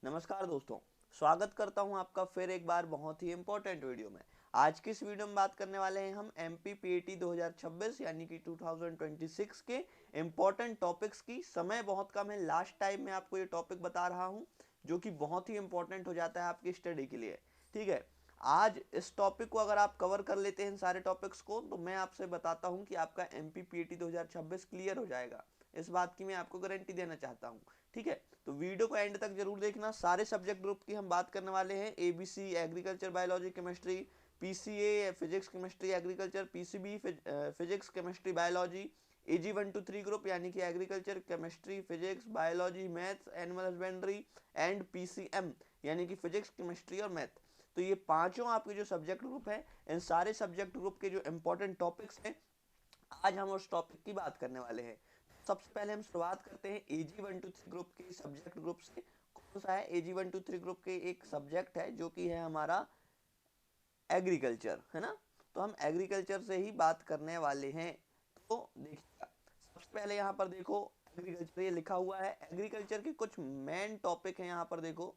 नमस्कार दोस्तों, स्वागत करता हूं आपका फिर एक बार बहुत ही इंपॉर्टेंट वीडियो में। आज की इस वीडियो में बात करने वाले हैं हम एमपी पीएटी 2026 यानी कि 2026 के इंपॉर्टेंट टॉपिक्स की। समय बहुत कम है, लास्ट टाइम मैं आपको ये टॉपिक बता रहा हूं जो कि बहुत ही इंपॉर्टेंट हो जाता है आपकी स्टडी के लिए। ठीक है, आज इस टॉपिक को अगर आप कवर कर लेते हैं सारे टॉपिक्स को, तो मैं आपसे बताता हूं कि आपका एमपी पीएटी 2026 क्लियर हो जाएगा। इस बात की मैं आपको गारंटी देना चाहता हूं। ठीक है, तो वीडियो को एंड तक जरूर देखना। सारे सब्जेक्ट ग्रुप की हम बात करने वाले हैं। ABC agriculture biology chemistry, PCA physics chemistry agriculture, PCB physics chemistry biology, AG1 to 3 group यानी कि agriculture chemistry physics biology maths animal husbandry, and PCM यानी कि फिजिक्स केमिस्ट्री और मैथ। तो ये पांचों आपके जो सब्जेक्ट ग्रुप हैं, इन सारे सब्जेक्ट ग्रुप के जो इंपॉर्टेंट टॉपिक्स हैं, आज हम उस टॉपिक की बात करने वाले हैं। सबसे पहले हम शुरुआत करते हैं AG1 to 3 ग्रुप के सब्जेक्ट ग्रुप से। कौन सा है? AG1 to 3 ग्रुप के एक सब्जेक्ट है जो कि है हमारा एग्रीकल्चर, है ना। तो हम एग्रीकल्चर से ही बात करने वाले हैं। तो देखिए, सबसे पहले यहाँ पर देखो एग्रीकल्चर ये लिखा हुआ है। एग्रीकल्चर के कुछ मेन टॉपिक हैं यहाँ पर देखो,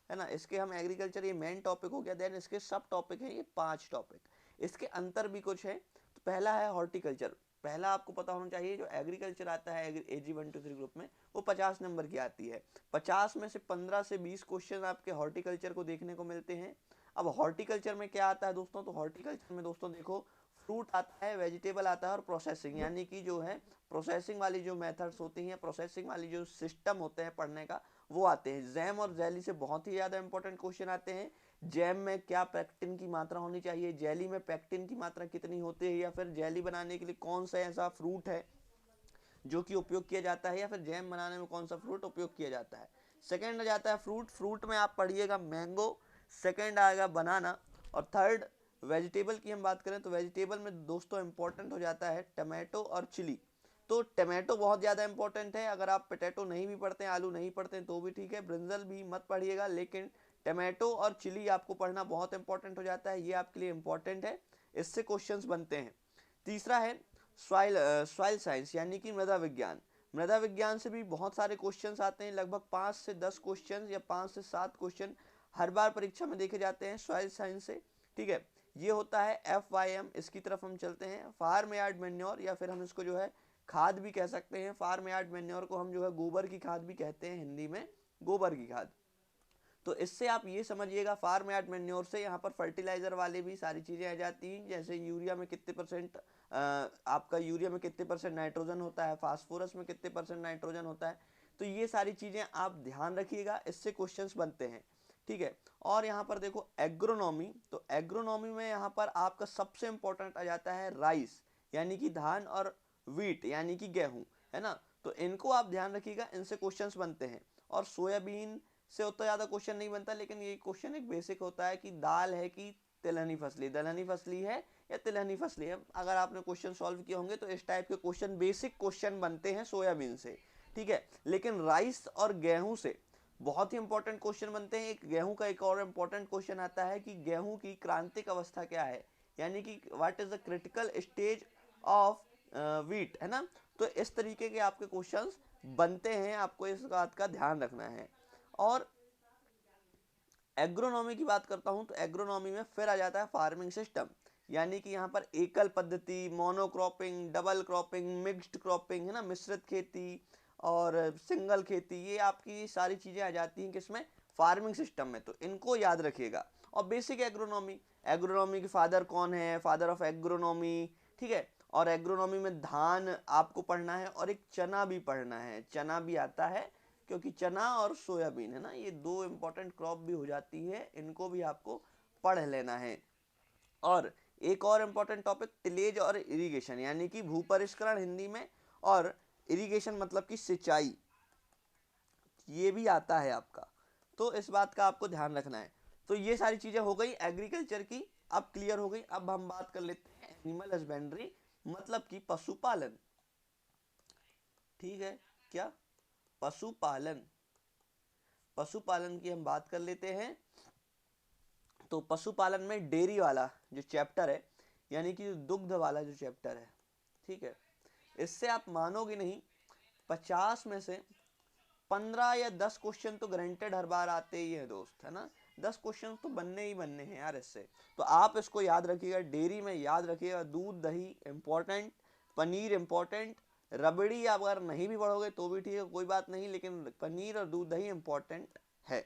है ना। इसके हम एग्रीकल्चर ये मेन टॉपिक हो गया, देन इसके सब टॉपिक हैं ये 5 टॉपिक। इसके अंतर भी कुछ है। तो पहला है हॉर्टिकल्चर। पहला आपको पता होना चाहिए, जो एग्रीकल्चर आता है AG1 to 3 ग्रुप में, वो 50 नंबर की आती है। 50 में से 15 से 20 क्वेश्चन आपके हॉर्टिकल्चर को देखने को मिलते हैं। अब हॉर्टिकल्चर में क्या आता है दोस्तों? तो हॉर्टिकल्चर में दोस्तों देखो, फ्रूट आता है, वेजिटेबल आता है और प्रोसेसिंग, यानी कि जो है प्रोसेसिंग वाली जो मेथड्स होती हैं, प्रोसेसिंग वाली जो सिस्टम होते हैं पढ़ने का, वो आते हैं। जैम और जेली से बहुत ही ज़्यादा इंपॉर्टेंट क्वेश्चन आते हैं। जैम में क्या पेक्टिन की मात्रा होनी चाहिए, जेली में पेक्टिन की मात्रा कितनी होती है, या फिर जेली बनाने के लिए कौन सा ऐसा फ्रूट है जो कि उपयोग किया जाता है, या फिर जैम बनाने में कौन सा फ्रूट उपयोग किया जाता है। सेकंड आ जाता है फ्रूट। फ्रूट में आप पढ़िएगा मैंगो, सेकंड आएगा बनाना, और थर्ड वेजिटेबल की हम बात करें तो वेजिटेबल में दोस्तों इंपॉर्टेंट हो जाता है टमाटो और चिली। तो टमाटो बहुत ज़्यादा इंपॉर्टेंट है। अगर आप पोटैटो नहीं भी पढ़ते हैं, आलू नहीं पढ़ते हैं, तो भी ठीक है, ब्रिंजल भी मत पढ़िएगा, लेकिन टमाटो और चिली आपको पढ़ना बहुत इंपॉर्टेंट हो जाता है। ये आपके लिए इंपॉर्टेंट है, इससे क्वेश्चंस बनते हैं। तीसरा है सॉइल साइंस यानी कि मृदा विज्ञान। मृदा विज्ञान से भी बहुत सारे क्वेश्चंस आते हैं, लगभग 5 से 10 क्वेश्चन या 5 से 7 क्वेश्चन हर बार परीक्षा में देखे जाते हैं सॉइल साइंस से। ठीक है, ये होता है FYM। इसकी तरफ हम चलते हैं। फार्म यार्ड मेन्योर, या फिर हम इसको जो है खाद भी कह सकते हैं। फार्म यार्ड मेन्योर को हम जो है गोबर की खाद भी कहते हैं, हिंदी में गोबर की खाद। तो इससे आप ये समझिएगा, फार्म यार्ड मेन्योर से यहाँ पर फर्टिलाइजर वाले भी सारी चीज़ें आ जाती हैं, जैसे यूरिया में कितने परसेंट आपका यूरिया में कितने परसेंट नाइट्रोजन होता है, फास्फोरस में कितने परसेंट नाइट्रोजन होता है। तो ये सारी चीज़ें आप ध्यान रखिएगा, इससे क्वेश्चंस बनते हैं। ठीक है, और यहाँ पर देखो एग्रोनॉमी। तो एग्रोनॉमी में यहाँ पर आपका सबसे इंपॉर्टेंट आ जाता है राइस यानी कि धान, और वीट यानी कि गेहूं, है ना। तो इनको आप ध्यान रखिएगा, इनसे क्वेश्चंस बनते हैं। और सोयाबीन से उतना ज़्यादा क्वेश्चन नहीं बनता, लेकिन ये क्वेश्चन एक बेसिक होता है कि दाल है कि तिलहनी फसली, दलहनी फसली है या तिलहनी फसली है। अगर आपने क्वेश्चन सॉल्व किए होंगे तो इस टाइप के क्वेश्चन, बेसिक क्वेश्चन बनते हैं सोयाबीन से। ठीक है, लेकिन राइस और गेहूं से बहुत ही इंपॉर्टेंट क्वेश्चन बनते हैं। एक गेहूं का एक और इंपॉर्टेंट क्वेश्चन आता है कि गेहूं की क्रांतिक अवस्था क्या है, यानी कि what is the critical stage of wheat, है ना। तो इस तरीके के आपके क्वेश्चंस बनते हैं, आपको इस बात का ध्यान रखना है। और एग्रोनॉमी की बात करता हूं तो एग्रोनॉमी में फिर आ जाता है फार्मिंग सिस्टम, यानी कि यहाँ पर एकल पद्धति, monocropping, double cropping, mixed cropping, है ना, मिश्रित खेती और सिंगल खेती। ये आपकी सारी चीज़ें आ जाती हैं किसमें? फार्मिंग सिस्टम में। तो इनको याद रखिएगा। और बेसिक एग्रोनॉमी, एग्रोनॉमी के फादर कौन है? Father of agronomy. ठीक है, और एग्रोनॉमी में धान आपको पढ़ना है, और एक चना भी पढ़ना है। चना भी आता है, क्योंकि चना और सोयाबीन, है ना, ये दो इंपॉर्टेंट क्रॉप भी हो जाती है, इनको भी आपको पढ़ लेना है। और एक और इंपॉर्टेंट टॉपिक टिलेज और इरिगेशन, यानी कि भूपरिष्करण हिंदी में, और इरिगेशन मतलब कि सिंचाई, ये भी आता है आपका। तो इस बात का आपको ध्यान रखना है। तो ये सारी चीजें हो गई एग्रीकल्चर की, अब क्लियर हो गई। अब हम बात कर लेते हैं एनिमल हस्बेंड्री, मतलब कि पशुपालन। ठीक है, क्या? पशुपालन। पशुपालन की हम बात कर लेते हैं। तो पशुपालन में डेयरी वाला जो चैप्टर है, यानी कि दुग्ध वाला जो चैप्टर है, ठीक है, इससे आप मानोगे नहीं, 50 में से 15 या 10 क्वेश्चन तो गारंटेड हर बार आते ही है दोस्त, है ना। 10 क्वेश्चन तो बनने ही बनने हैं यार इससे। तो आप इसको याद रखिएगा, डेयरी में याद रखिएगा, दूध दही इंपॉर्टेंट, पनीर इंपॉर्टेंट, रबड़ी आप अगर नहीं भी पढ़ोगे तो भी ठीक है, कोई बात नहीं, लेकिन पनीर और दूध दही इंपॉर्टेंट है,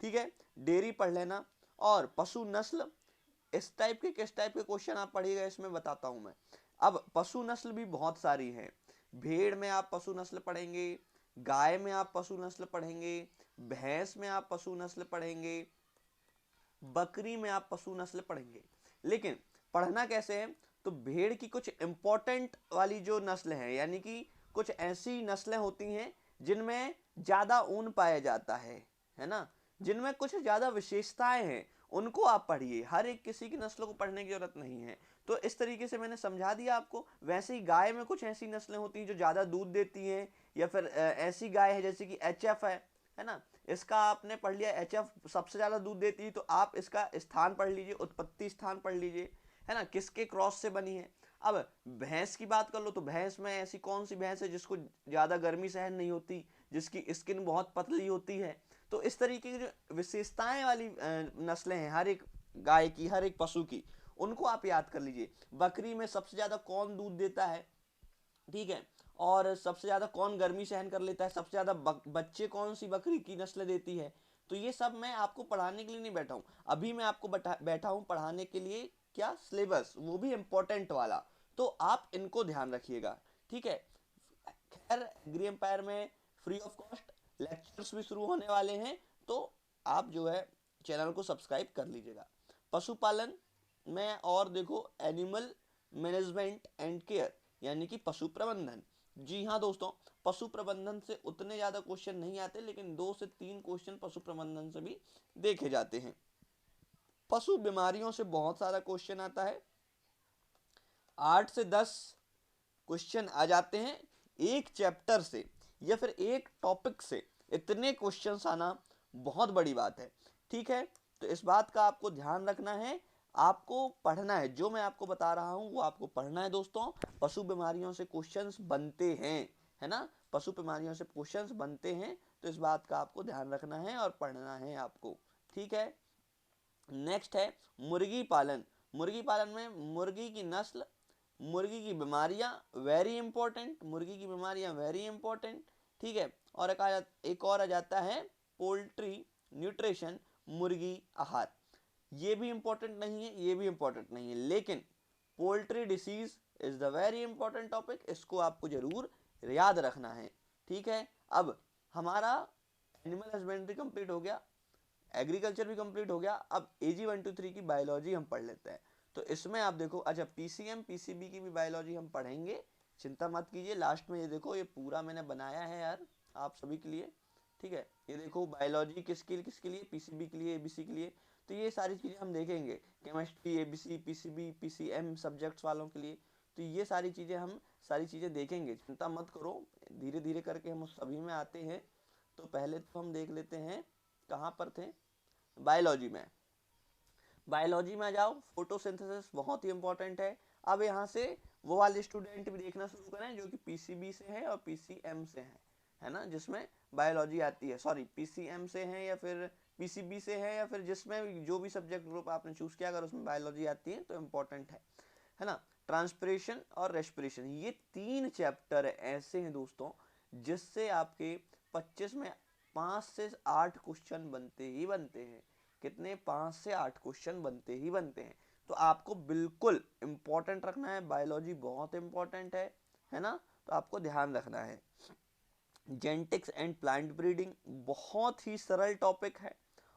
ठीक है। डेयरी पढ़ लेना। और पशु नस्ल, इस टाइप के किस टाइप के क्वेश्चन आप पढ़िएगा इसमें बताता हूं मैं। अब पशु नस्ल भी बहुत सारी है। भेड़ में आप पशु नस्ल पढ़ेंगे, गाय में आप पशु नस्ल पढ़ेंगे, भैंस में आप पशु नस्ल पढ़ेंगे, बकरी में आप पशु नस्ल पढ़ेंगे। लेकिन पढ़ना कैसे है, तो भेड़ की कुछ इंपॉर्टेंट वाली जो नस्ल है, यानी कि कुछ ऐसी नस्लें होती हैं जिनमें ज्यादा ऊन पाया जाता है ना, जिनमें कुछ ज्यादा विशेषताएं हैं, उनको आप पढ़िए। हर एक किसी की नस्लों को पढ़ने की जरूरत नहीं है। तो इस तरीके से मैंने समझा दिया आपको। वैसे ही गाय में कुछ ऐसी नस्लें होती हैं जो ज्यादा दूध देती हैं, या फिर ऐसी गाय है जैसे कि एचएफ है ना, इसका आपने पढ़ लिया, एचएफ सबसे ज्यादा दूध देती है, तो आप इसका स्थान पढ़ लीजिए, उत्पत्ति स्थान पढ़ लीजिए, है ना, किसके क्रॉस से बनी है। अब भैंस की बात कर लो, तो भैंस में ऐसी कौन सी भैंस है जिसको ज्यादा गर्मी सहन नहीं होती, जिसकी स्किन बहुत पतली होती है। तो इस तरीके की जो विशेषताएं वाली नस्लें हैं हर एक गाय की, हर एक पशु की, उनको आप याद कर लीजिए। बकरी में सबसे ज्यादा कौन दूध देता है, ठीक है, और सबसे ज्यादा कौन गर्मी सहन कर लेता है, सबसे ज्यादा बच्चे कौन सी बकरी की नस्ल देती है। तो ये सब मैं आपको पढ़ाने के लिए नहीं बैठा हूं, अभी मैं आपको बैठा हूं पढ़ाने के लिए, क्या सिलेबस, वो भी इंपॉर्टेंट वाला। तो आप इनको ध्यान रखिएगा, ठीक है। खैर एग्री एम्पायर में फ्री ऑफ कॉस्ट लेक्चर्स भी शुरू होने वाले हैं, तो आप जो है चैनल को सब्सक्राइब कर लीजिएगा। पशुपालन में और देखो एनिमल मैनेजमेंट एंड केयर, यानी कि पशु प्रबंधन। जी हाँ दोस्तों, पशु प्रबंधन से उतने ज्यादा क्वेश्चन नहीं आते, लेकिन 2 से 3 क्वेश्चन पशु प्रबंधन से भी देखे जाते हैं। पशु बीमारियों से बहुत सारा क्वेश्चन आता है, 8 से 10 क्वेश्चन आ जाते हैं एक चैप्टर से, या फिर एक टॉपिक से। इतने क्वेश्चंस आना बहुत बड़ी बात है, ठीक है। तो इस बात का आपको ध्यान रखना है, आपको पढ़ना है, जो मैं आपको बता रहा हूं वो आपको पढ़ना है दोस्तों। पशु बीमारियों से क्वेश्चंस बनते हैं, है ना, पशु बीमारियों से क्वेश्चंस बनते हैं, तो इस बात का आपको ध्यान रखना है और पढ़ना है आपको, ठीक है। नेक्स्ट है मुर्गी पालन। मुर्गी पालन में मुर्गी की नस्ल, मुर्गी की बीमारियां, वेरी इंपॉर्टेंट, मुर्गी की बीमारियां वेरी इंपॉर्टेंट, ठीक है। और एक और आ जाता है पोल्ट्री न्यूट्रिशन, मुर्गी आहार। ये भी इंपॉर्टेंट नहीं है, ये भी इंपॉर्टेंट नहीं है, लेकिन poultry disease is the very important topic, इसको आपको जरूर याद रखना है, ठीक है। अब हमारा एनिमल हस्बेंड्री कंप्लीट हो गया, एग्रीकल्चर भी कंप्लीट हो गया। अब AG 1 2 3 की बायोलॉजी हम पढ़ लेते हैं। तो इसमें आप देखो, अच्छा PCM PCB की भी बायोलॉजी हम पढ़ेंगे, चिंता मत कीजिए। लास्ट में ये देखो, ये पूरा मैंने बनाया है यार आप सभी के लिए, ठीक है। ये देखो बायोलॉजी किसके लिए, PCB के लिए, ABC के लिए। तो ये सारी चीजें हम देखेंगे, chemistry ABC PCB PCM subjects वालों के लिए। तो ये सारी चीजें देखेंगे, चिंता मत करो, धीरे धीरे करके हम उस सभी में आते हैं। तो पहले तो हम देख लेते हैं कहाँ पर थे, बायोलॉजी में। बायोलॉजी में आ जाओ, फोटोसिंथेसिस बहुत ही इंपॉर्टेंट है। अब यहाँ से वो वाले स्टूडेंट भी देखना शुरू करें जो कि PCB से है और PCM से है ना, जिसमें बायोलॉजी आती है, सॉरी PCM से है या फिर PCB से है, या फिर जिसमें जो भी सब्जेक्ट ग्रुप आपने चूज किया, अगर उसमें बायोलॉजी आती है तो इम्पोर्टेंट है ना। ट्रांसपिरेशन और रेस्पिरेशन, ये 3 चैप्टर ऐसे हैं दोस्तों जिससे आपके 25 में 5 से 8 क्वेश्चन बनते ही बनते हैं। कितने, 5 से 8 क्वेश्चन बनते ही बनते हैं। तो आपको बिल्कुल इंपॉर्टेंट रखना है, बायोलॉजी बहुत इंपॉर्टेंट है ना, तो आपको ध्यान रखना है। जेनेटिक्स एंड प्लांट ब्रीडिंग बहुत ही सरल टॉपिक है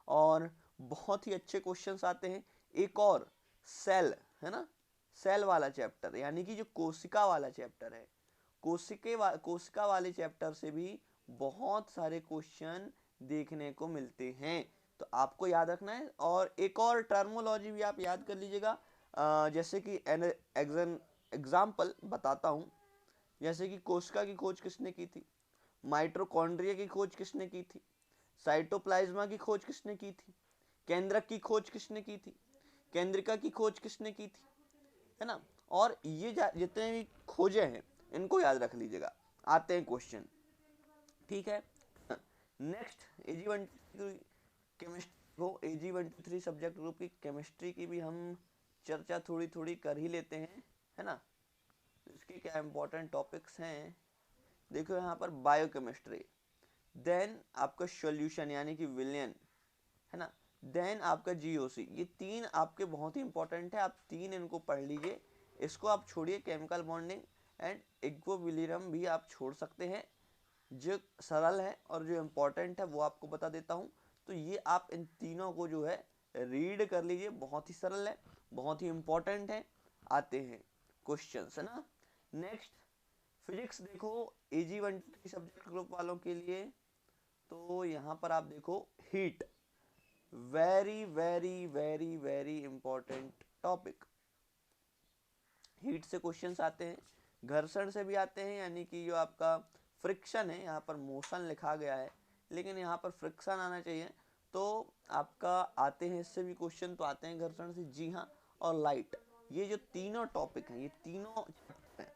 और बहुत ही अच्छे क्वेश्चंस आते हैं। एक और सेल, है ना, सेल वाला चैप्टर, यानी कि जो कोशिका वाला चैप्टर है, कोशिका वाले चैप्टर से भी बहुत सारे क्वेश्चन देखने को मिलते हैं, तो आपको याद रखना है। और एक और टर्मोलॉजी भी आप याद कर लीजिएगा, जैसे कि एग्जाम्पल बताता हूं, जैसे कि कोशिका की खोज किसने की थी, माइटोकॉन्ड्रिया की खोज किसने की थी, साइटोप्लाज्मा की खोज किसने की थी, केंद्रक की खोज किसने की थी, केंद्रिका की खोज किसने की थी, है ना। और ये जितने भी खोजे हैं इनको याद रख लीजिएगा, आते हैं क्वेश्चन, ठीक है। नेक्स्ट AG1 केमिस्ट्री को AG123 सब्जेक्ट ग्रुप की केमिस्ट्री की भी हम चर्चा थोड़ी थोड़ी कर ही लेते हैं, है ना। इसके क्या इंपॉर्टेंट टॉपिक्स हैं, देखो यहाँ पर बायोकेमिस्ट्री, देन आपका सॉल्यूशन यानी कि विलियन, है ना, देन आपका GOC, ये तीन आपके बहुत ही इंपॉर्टेंट है, आप तीन इनको पढ़ लीजिए। इसको आप छोड़िए, केमिकल बॉन्डिंग एंड इक्विलिब्रियम भी आप छोड़ सकते हैं, जो सरल है और जो इम्पोर्टेंट है वो आपको बता देता हूँ। तो ये आप इन तीनों को जो है रीड कर लीजिए, बहुत ही सरल है, बहुत ही इम्पोर्टेंट है, आते हैं क्वेश्चंस, है ना। नेक्स्ट फिजिक्स देखो AG123 सब्जेक्ट ग्रुप वालों के लिए, तो यहाँ पर आप देखो heat, very very very very important topic. Heat से क्वेश्चंस आते हैं, घर्षण से भी आते हैं, यानी कि जो आपका फ्रिक्शन है, यहाँ पर मोशन लिखा गया है लेकिन यहाँ पर फ्रिक्शन आना चाहिए, तो आपका आते हैं इससे भी क्वेश्चन, तो आते हैं घर्षण से, जी हाँ। और लाइट, ये जो तीनों टॉपिक हैं, ये तीनों हैं,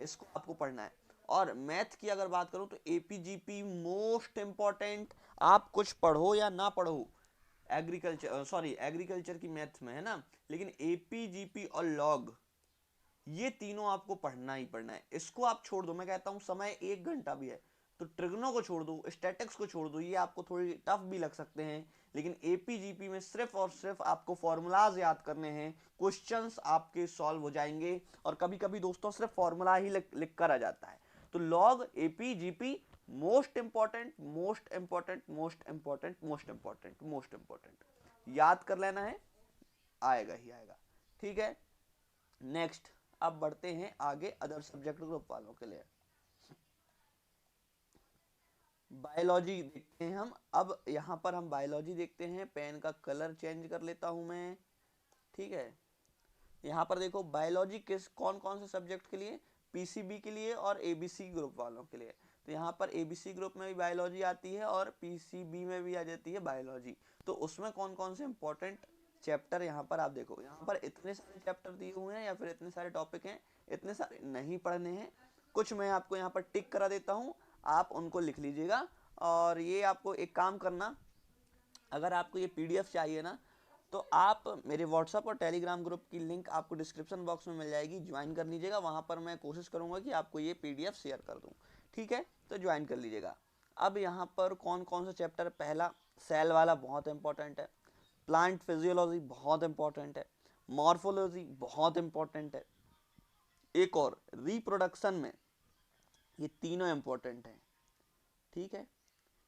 इसको आपको पढ़ना है। और मैथ की अगर बात करूं तो APGP मोस्ट इंपॉर्टेंट, आप कुछ पढ़ो या ना पढ़ो, एग्रीकल्चर की मैथ में, है ना, लेकिन APGP और लॉग, ये तीनों आपको पढ़ना ही पढ़ना है। इसको आप छोड़ दो, मैं कहता हूं समय 1 घंटा भी है तो ट्रिग्नो को छोड़ दो, स्टैटिक्स को छोड़ दो, ये आपको थोड़ी टफ भी लग सकते हैं, लेकिन APGP में सिर्फ और सिर्फ आपको फॉर्मूलाज याद करने हैं, क्वेश्चंस आपके सॉल्व हो जाएंगे। और कभी कभी दोस्तों सिर्फ फॉर्मूला ही लिख कर आ जाता है। तो log, APGP most important, most important, most important, most important, most important, याद कर लेना है, आएगा ही आएगा, ठीक है। नेक्स्ट अब बढ़ते हैं आगे अदर सब्जेक्ट ग्रुप वालों के लिए। बायोलॉजी देखते हैं हम, अब यहाँ पर हम बायोलॉजी देखते हैं, पेन का कलर चेंज कर लेता हूँ मैं, ठीक है। यहाँ पर देखो बायोलॉजी किस कौन कौन से सब्जेक्ट के लिए, PCB के लिए और ABC ग्रुप वालों के लिए। तो यहाँ पर ABC ग्रुप में भी बायोलॉजी आती है और PCB में भी आ जाती है बायोलॉजी। तो उसमें कौन कौन से इंपॉर्टेंट चैप्टर यहाँ पर आप देखो, यहाँ पर इतने सारे चैप्टर दिए हुए हैं या फिर इतने सारे टॉपिक हैं, इतने सारे नहीं पढ़ने हैं, कुछ मैं आपको यहाँ पर टिक करा देता हूँ, आप उनको लिख लीजिएगा। और ये आपको एक काम करना, अगर आपको ये PDF चाहिए ना, तो आप मेरे व्हाट्सएप और टेलीग्राम ग्रुप की लिंक आपको डिस्क्रिप्शन बॉक्स में मिल जाएगी, ज्वाइन कर लीजिएगा, वहाँ पर मैं कोशिश करूँगा कि आपको ये PDF शेयर कर दूँ, ठीक है, तो ज्वाइन कर लीजिएगा। अब यहाँ पर कौन कौन सा चैप्टर, पहला सेल वाला बहुत इंपॉर्टेंट है, प्लांट फिजियोलॉजी बहुत इंपॉर्टेंट है, मॉर्फोलॉजी बहुत इंपॉर्टेंट है, एक और रिप्रोडक्शन में, ये तीनों इंपॉर्टेंट हैं, ठीक है।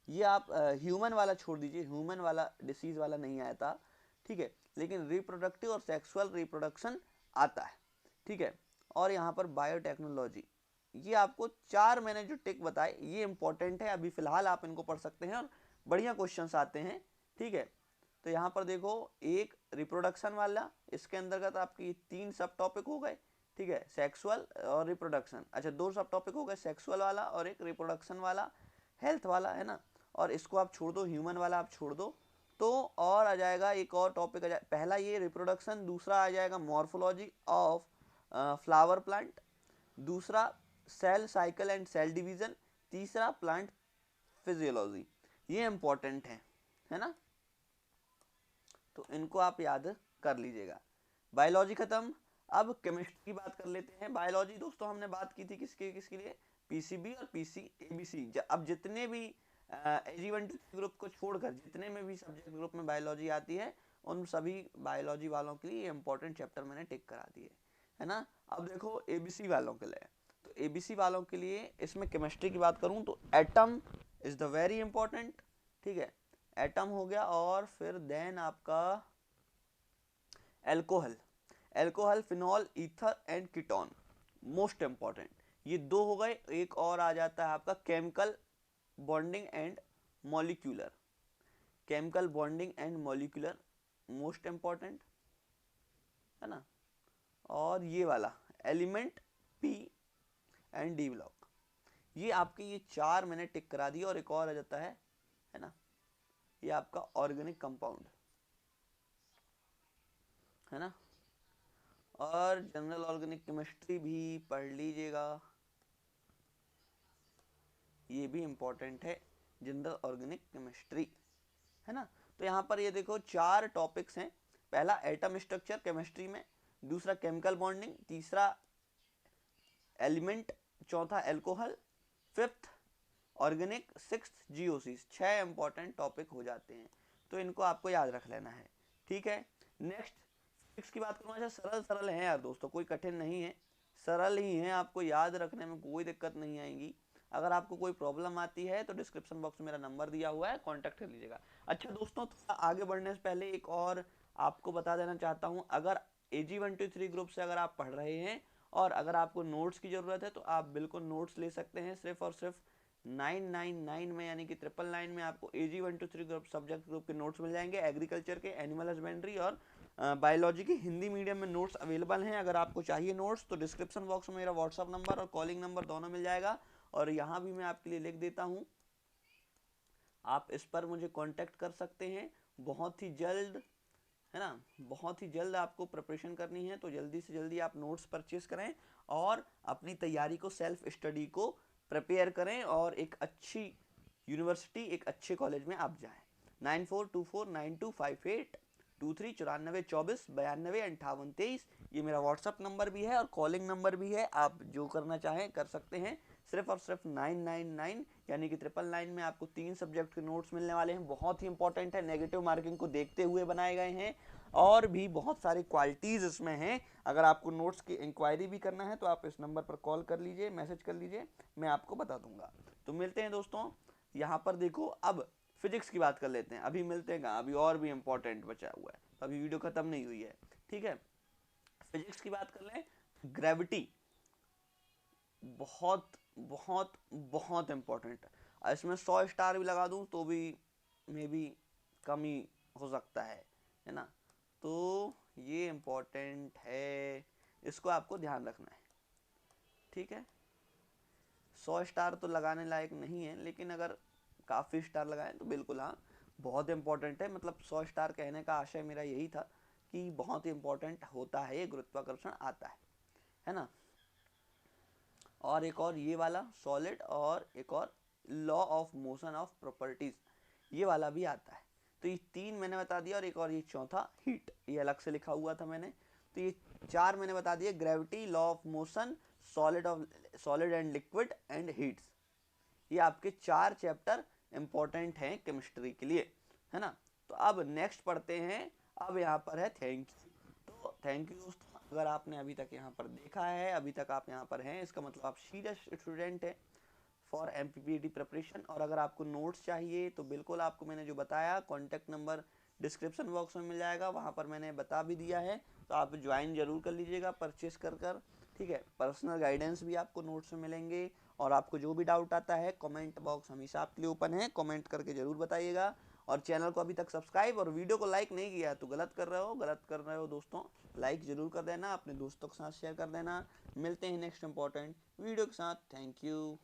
ये आप ह्यूमन वाला छोड़ दीजिए, ह्यूमन वाला डिसीज वाला नहीं आया था, ठीक है, लेकिन रिप्रोडक्टिव और सेक्सुअल रिप्रोडक्शन आता है, ठीक है। और यहाँ पर बायोटेक्नोलॉजी, ये आपको चार मैंने जो टिक बताए ये इंपॉर्टेंट है, अभी फिलहाल आप इनको पढ़ सकते हैं और बढ़िया क्वेश्चंस आते हैं, ठीक है। तो यहाँ पर देखो एक रिप्रोडक्शन वाला, इसके अंतर्गत आपकी 3 सब टॉपिक हो गए, ठीक है, सेक्सुअल और रिप्रोडक्शन, अच्छा 2 सब टॉपिक हो गए, सेक्सुअल वाला और एक रिप्रोडक्शन वाला, हेल्थ वाला, है ना। और इसको आप छोड़ दो, ह्यूमन वाला आप छोड़ दो, तो और आ जाएगा एक और टॉपिक आ जाए, पहला ये रिप्रोडक्शन, दूसरा आ जाएगा मॉर्फोलॉजी ऑफ फ्लावर प्लांट, दूसरा cell cycle and cell division, तीसरा प्लांट फिजियोलॉजी, ये इंपॉर्टेंट है ना, तो इनको आप याद कर लीजिएगा। बायोलॉजी खत्म, अब केमिस्ट्री की बात कर लेते हैं। बायोलॉजी दोस्तों हमने बात की थी किसके लिए, PCB और ABC। अब जितने भी AG1 ग्रुप को छोड़कर जितने में भी सब्जेक्ट ग्रुप में बायोलॉजी आती है, उन सभी बायोलॉजी वालों के लिए इंपॉर्टेंट चैप्टर मैंने टिक करा दिए, है ना। अब देखो ABC वालों के लिए, तो ABC वालों के लिए इसमें केमिस्ट्री की बात करूं तो atom is the very important, ठीक है, एटम हो गया, और फिर देन आपका alcohol, alcohol, phenol, ether and ketone, most important, ये 2 हो गए। एक और आ जाता है आपका chemical bonding and molecular, chemical bonding and molecular, most important, है ना। और ये वाला element P and D block, ये आपके ये 4 मैंने टिक करा दिया। और एक और आ जाता है ना, ये आपका ऑर्गेनिक कंपाउंड, है ना। और जनरल ऑर्गेनिक केमिस्ट्री भी पढ़ लीजिएगा, ये भी इंपॉर्टेंट है। जनरल ऑर्गेनिक केमिस्ट्री, है ना। तो यहाँ पर ये देखो 4 टॉपिक्स हैं। पहला एटम स्ट्रक्चर केमिस्ट्री में, दूसरा केमिकल बॉन्डिंग, तीसरा एलिमेंट, चौथा alcohol, fifth organic, sixth GOCs. 6 important topic हो जाते हैं, तो इनको आपको याद रख लेना है, ठीक है। नेक्स्ट फिजिक्स की बात करूँ, अच्छा सरल सरल है यार दोस्तों, कोई कठिन नहीं है, सरल ही है, आपको याद रखने में कोई दिक्कत नहीं आएगी। अगर आपको कोई प्रॉब्लम आती है तो डिस्क्रिप्शन बॉक्स में मेरा नंबर दिया हुआ है, कांटेक्ट कर लीजिएगा। अच्छा दोस्तों, थोड़ा आगे बढ़ने से पहले एक और आपको बता देना चाहता हूँ, अगर AG123 ग्रुप से अगर आप पढ़ रहे हैं और अगर आपको नोट्स की ज़रूरत है तो आप बिल्कुल नोट्स ले सकते हैं। सिर्फ और सिर्फ 999 में, यानी कि 999 में आपको AG123 ग्रुप सब्जेक्ट ग्रुप के नोट्स मिल जाएंगे। एग्रीकल्चर के, एनिमल हस्बेंड्री और बायोलॉजी के हिंदी मीडियम में नोट्स अवेलेबल हैं। अगर आपको चाहिए नोट्स तो डिस्क्रिप्शन बॉक्स में मेरा व्हाट्सअप नंबर और कॉलिंग नंबर दोनों मिल जाएगा, और यहाँ भी मैं आपके लिए लिख देता हूँ, आप इस पर मुझे कांटेक्ट कर सकते हैं। बहुत ही जल्द, है ना, बहुत ही जल्द आपको प्रिपरेशन करनी है, तो जल्दी से जल्दी आप नोट्स परचेज करें और अपनी तैयारी को, सेल्फ स्टडी को प्रिपेयर करें और एक अच्छी यूनिवर्सिटी, एक अच्छे कॉलेज में आप जाएं। 9424925823 9424925823 ये मेरा व्हाट्सअप नंबर भी है और कॉलिंग नंबर भी है। आप जो करना चाहें कर सकते हैं। सिर्फ और सिर्फ 999 यानी कि 999 में आपको 3 सब्जेक्ट के नोट्स मिलने वाले हैं। बहुत ही इंपॉर्टेंट है, नेगेटिव मार्किंग को देखते हुए बनाए गए हैं और भी बहुत सारी क्वालिटीज़ इसमें हैं। अगर आपको नोट्स की इंक्वायरी भी करना है तो आप इस नंबर पर कॉल कर लीजिए, मैसेज कर लीजिए, मैं आपको बता दूंगा। तो मिलते हैं दोस्तों, यहाँ पर देखो अब फिजिक्स की बात कर लेते हैं। अभी मिलते हैं, अभी और भी इंपॉर्टेंट बचा हुआ है, तो अभी वीडियो खत्म नहीं हुई है, ठीक है। फिजिक्स की बात कर लें, ग्रेविटी बहुत बहुत बहुत इंपॉर्टेंट है। इसमें 100 स्टार भी लगा दूं तो भी मे बी कम ही हो सकता है ना। तो ये इंपॉर्टेंट है, इसको आपको ध्यान रखना है, ठीक है। 100 स्टार तो लगाने लायक नहीं है, लेकिन अगर काफ़ी स्टार लगाएं तो बिल्कुल हाँ, बहुत इंपॉर्टेंट है। मतलब 100 स्टार कहने का आशय मेरा यही था कि बहुत ही इंपॉर्टेंट होता है, ये गुरुत्वाकर्षण आता है ना। और एक और ये वाला सॉलिड, और एक और law of motion of properties, ये वाला भी आता है। तो ये 3 मैंने बता दिया, और एक और ये चौथा हीट, ये अलग से लिखा हुआ था मैंने। तो ये 4 मैंने बता दिए, gravity, law of motion, solid and liquid and heats. ये आपके 4 चैप्टर इंपॉर्टेंट हैं केमिस्ट्री के लिए, है ना। तो अब नेक्स्ट पढ़ते हैं, अब यहाँ पर है थैंक यू। तो थैंक यू दोस्तों, अगर आपने अभी तक यहाँ पर देखा है, अभी तक आप यहाँ पर हैं, इसका मतलब आप सीरियस स्टूडेंट हैं फॉर MPPAD प्रिपरेशन। और अगर आपको नोट्स चाहिए तो बिल्कुल आपको मैंने जो बताया, कॉन्टैक्ट नंबर डिस्क्रिप्शन बॉक्स में मिल जाएगा, वहाँ पर मैंने बता भी दिया है, तो आप ज्वाइन जरूर कर लीजिएगा परचेस कर, ठीक है। पर्सनल गाइडेंस भी आपको नोट्स में मिलेंगे, और आपको जो भी डाउट आता है कमेंट बॉक्स हमेशा आपके लिए ओपन है, कमेंट करके जरूर बताइएगा। और चैनल को अभी तक सब्सक्राइब और वीडियो को लाइक नहीं किया तो गलत कर रहे हो दोस्तों। लाइक जरूर कर देना, अपने दोस्तों के साथ शेयर कर देना। मिलते हैं नेक्स्ट इंपॉर्टेंट वीडियो के साथ। Thank you.